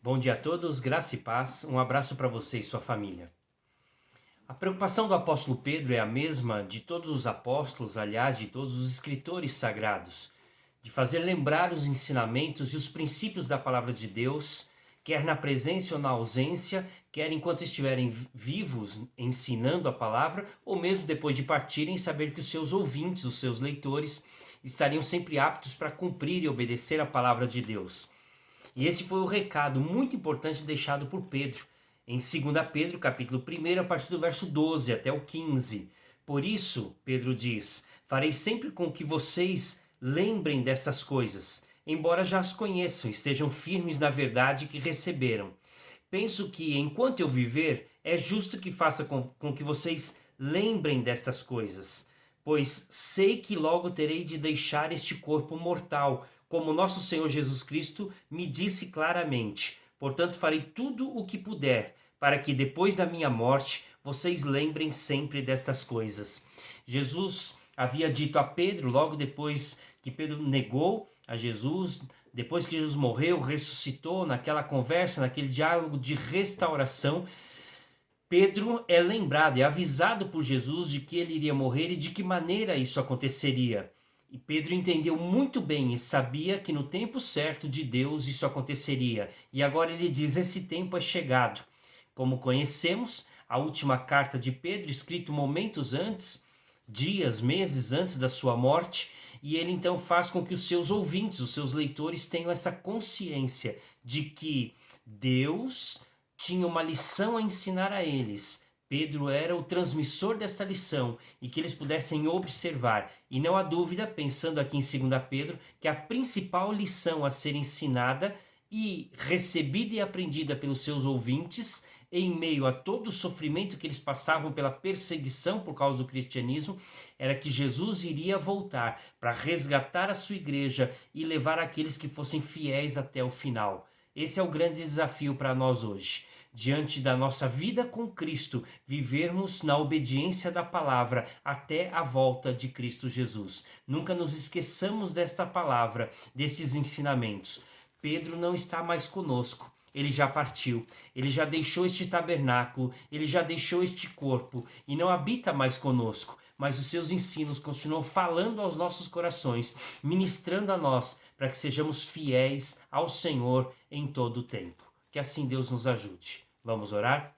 Bom dia a todos, graça e paz, um abraço para você e sua família. A preocupação do apóstolo Pedro é a mesma de todos os apóstolos, aliás, de todos os escritores sagrados, de fazer lembrar os ensinamentos e os princípios da palavra de Deus, quer na presença ou na ausência, quer enquanto estiverem vivos ensinando a palavra, ou mesmo depois de partirem, saber que os seus ouvintes, os seus leitores, estariam sempre aptos para cumprir e obedecer a palavra de Deus. E esse foi o recado muito importante deixado por Pedro, em 2 Pedro, capítulo 1, a partir do verso 12 até o 15. Por isso, Pedro diz, farei sempre com que vocês lembrem dessas coisas, embora já as conheçam, estejam firmes na verdade que receberam. Penso que, enquanto eu viver, é justo que faça com que vocês lembrem destas coisas, pois sei que logo terei de deixar este corpo mortal, como nosso Senhor Jesus Cristo me disse claramente. Portanto, farei tudo o que puder, para que depois da minha morte vocês lembrem sempre destas coisas. Jesus havia dito a Pedro, logo depois que Pedro negou a Jesus, depois que Jesus morreu, ressuscitou, naquela conversa, naquele diálogo de restauração, Pedro é lembrado, é avisado por Jesus de que ele iria morrer e de que maneira isso aconteceria. E Pedro entendeu muito bem e sabia que no tempo certo de Deus isso aconteceria. E agora ele diz: esse tempo é chegado. Como conhecemos, a última carta de Pedro, escrita momentos antes, dias, meses antes da sua morte, e ele então faz com que os seus ouvintes, os seus leitores, tenham essa consciência de que Deus tinha uma lição a ensinar a eles. Pedro era o transmissor desta lição e que eles pudessem observar. E não há dúvida, pensando aqui em 2 Pedro, que a principal lição a ser ensinada e recebida e aprendida pelos seus ouvintes, em meio a todo o sofrimento que eles passavam pela perseguição por causa do cristianismo, era que Jesus iria voltar para resgatar a sua igreja e levar aqueles que fossem fiéis até o final. Esse é o grande desafio para nós hoje. Diante da nossa vida com Cristo, vivermos na obediência da palavra até a volta de Cristo Jesus. Nunca nos esqueçamos desta palavra, destes ensinamentos. Pedro não está mais conosco. Ele já partiu, ele já deixou este tabernáculo, ele já deixou este corpo e não habita mais conosco. Mas os seus ensinos continuam falando aos nossos corações, ministrando a nós, para que sejamos fiéis ao Senhor em todo o tempo. Que assim Deus nos ajude. Vamos orar?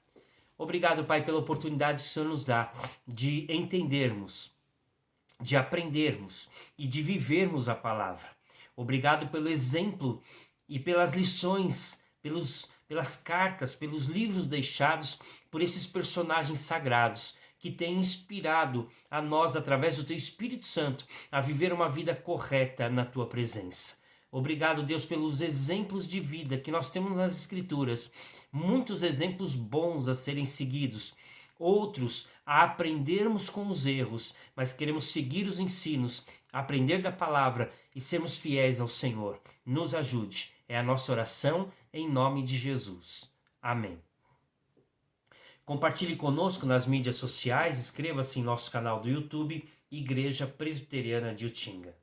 Obrigado, Pai, pela oportunidade que o Senhor nos dá de entendermos, de aprendermos e de vivermos a palavra. Obrigado pelo exemplo e pelas lições, pelas cartas, pelos livros deixados por esses personagens sagrados que têm inspirado a nós, através do Teu Espírito Santo, a viver uma vida correta na Tua presença. Obrigado, Deus, pelos exemplos de vida que nós temos nas Escrituras. Muitos exemplos bons a serem seguidos. Outros a aprendermos com os erros, mas queremos seguir os ensinos, aprender da palavra e sermos fiéis ao Senhor. Nos ajude. É a nossa oração em nome de Jesus. Amém. Compartilhe conosco nas mídias sociais, inscreva-se em nosso canal do YouTube, Igreja Presbiteriana de Utinga.